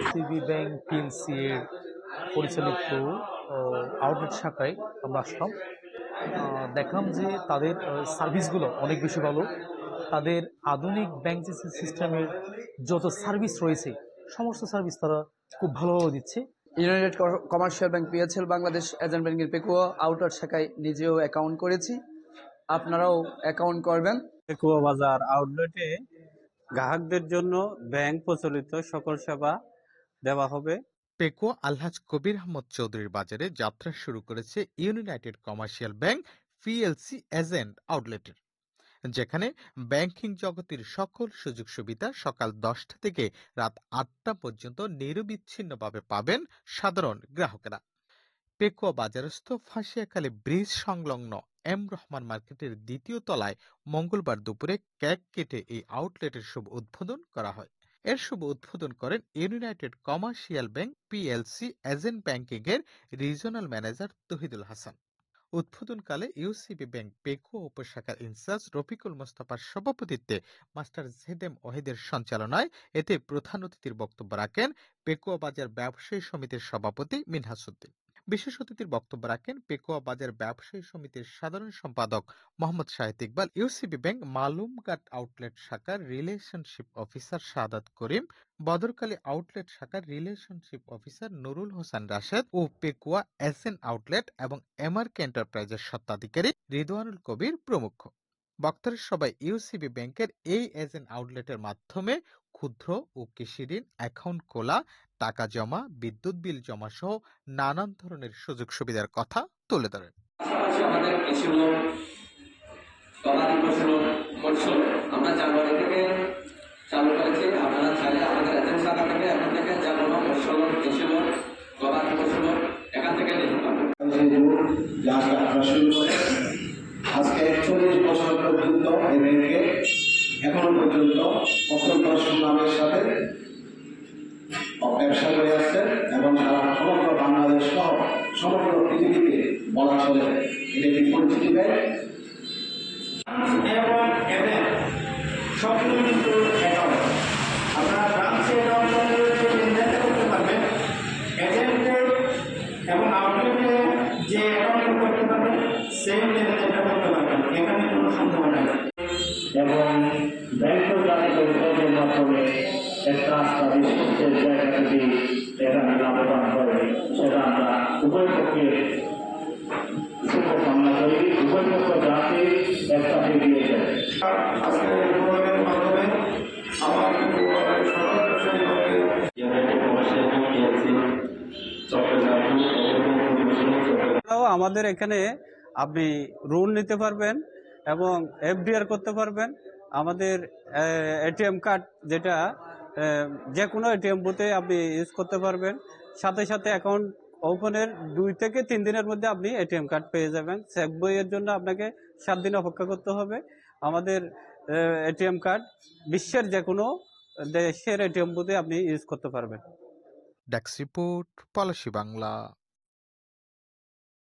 CB bank PLC এর পরিচালিত outlet শাখায় আমরা আসলাম। দেখলাম যে তাদের সার্ভিসগুলো অনেক বেশি ভালো। তাদের আধুনিক ব্যাংকিং সিস্টেমের যত সার্ভিস রয়েছে সমস্ত সার্ভিস তারা খুব ভালোভাবে দিচ্ছে। United commercial bank PSL Bangladesh agent ব্যাংকের পেকুয়া আউটার শাখায় নিজেও অ্যাকাউন্ট করেছি, আপনারাও অ্যাকাউন্ট করবেন। পেকুয়া বাজার আউটলেটে গ্রাহকদের জন্য ব্যাংক প্রচলিত সকল সেবা দেওয়া হবে। পেকুয়া আলহাজ কবির আহমদ চৌধুরীর বাজারে যাত্রা শুরু করেছে United commercial bank PLC agent আউটলেটের, যেখানে ব্যাংকিং জগতের সকল সুযোগ সুবিধা সকাল 10টা থেকে রাত 8টা পর্যন্ত নিরবিচ্ছিন্নভাবে পাবেন সাধারণ গ্রাহকেরা। পেকুয়া বাজারস্থ ফাঁসিয়াখালী ব্রিজ সংলগ্ন এম রহমান মার্কেটের দ্বিতীয় তলায় মঙ্গলবার দুপুরে কেক কেটে এই আউটলেটের শুভ উদ্বোধন করা হয়। এর শুভ উদ্বোধন করেন united commercial bank PLC agent banking এর রিজিওনাল ম্যানেজার তহিদুল হাসান। উদ্বোধনকালে ইউসিবি ব্যাংক পেকুয়া উপশাখার ইনচার্জ রফিকুল মোস্তফার সভাপতিত্বে মাস্টার জেদেম ওয়াহিদের সঞ্চালনায় এতে প্রধান অতিথির বক্তব্য রাখেন পেকুয়া বাজার ব্যবসায়ী সমিতির সভাপতি মিনহাসউদ্দিন। বিশেষ অতিথির বক্তব্য রাখেন পেকুয়া বাজার ব্যবসায়ী সমিতির সাধারণ সম্পাদক Mohammad Shahed Iqbal, UCB bank Malumghat outlet শাখার রিলেশনশিপ অফিসার শাহাদাত করিম, বদরকালী আউটলেট শাখার রিলেশনশিপ অফিসার নুরুল হোসেন রাশেদ ও পেকুয়া এসএন আউটলেট এবং এমআরকে এন্টারপ্রাইজের স্বত্বাধিকারী রিদওয়ানুল কবির প্রমুখ। বক্তারা সবাই ইউসিবি ব্যাংকের এই এজেন্ট আউটলেটের মাধ্যমে ক্ষুদ্র ও কৃষি ঋণ, অ্যাকাউন্ট খোলা, টাকা জমা, বিদ্যুৎ বিল জমা সহ নানান ধরনের সুযোগ সুবিধার কথা তুলে ধরেন। আমাদের কৃষি লোন, গবাদি পশু লোন, মৎস্য আমরা জানুয়ারি থেকে চালু করেছি। আপনারা চাইলে আমাদের এজেন্ট শাখা থেকে এখন থেকে জানুয়ারি মৎস্য লোন, কৃষি লোন, গবাদি পশু লোন এখান থেকে নিতে পারবেন। আজকে 40 বছর পর্যন্ত এই ব্যাংকে এখনো পর্যন্ত অত্যন্ত সুনামের সাথে ব্যবসা করে আসছে এবং সারা সমগ্র বাংলাদেশ সহ সমগ্র পৃথিবীতে বলা চলে এটা একটি পরিচিতি ব্যাংক এবং এদের সবগুলো কিন্তু অ্যাকাউন্ট আপনারা ব্রাঞ্চে অ্যাকাউন্ট করতে পারবেন, এজেন্টের এবং আউটলেটে যে অ্যাকাউন্ট করতে পারবেন সেম লেনদেনটা করতে পারবেন, এখানে কোনো সন্দেহ নাই। এবং ব্যাংক জাতীয় মাধ্যমে একটা রাস্তা বিশ্বস্তের জায়গা থেকে এখানে লাভবান করে সেটা আমরা উভয় পক্ষে শুভকামনা করি, উভয় পক্ষ যাতে একসাথে এগিয়ে যায়। আজকে প্রোগ্রামের মাধ্যমে আমার আমাদের এখানে আপনি ঋণ নিতে পারবেন এবং এফডিআর করতে পারবেন। আমাদের এটিএম কার্ড যেটা যে কোনো এটিএম বুথে আপনি ইউজ করতে পারবেন। সাথে সাথে অ্যাকাউন্ট ওপেনের 2 থেকে 3 দিনের মধ্যে আপনি এটিএম কার্ড পেয়ে যাবেন। চেক বইয়ের জন্য আপনাকে 7 দিন অপেক্ষা করতে হবে। আমাদের এটিএম কার্ড বিশ্বের যে কোনো দেশের এটিএম বুথে আপনি ইউজ করতে পারবেন। Desk report, Palashi Bangla.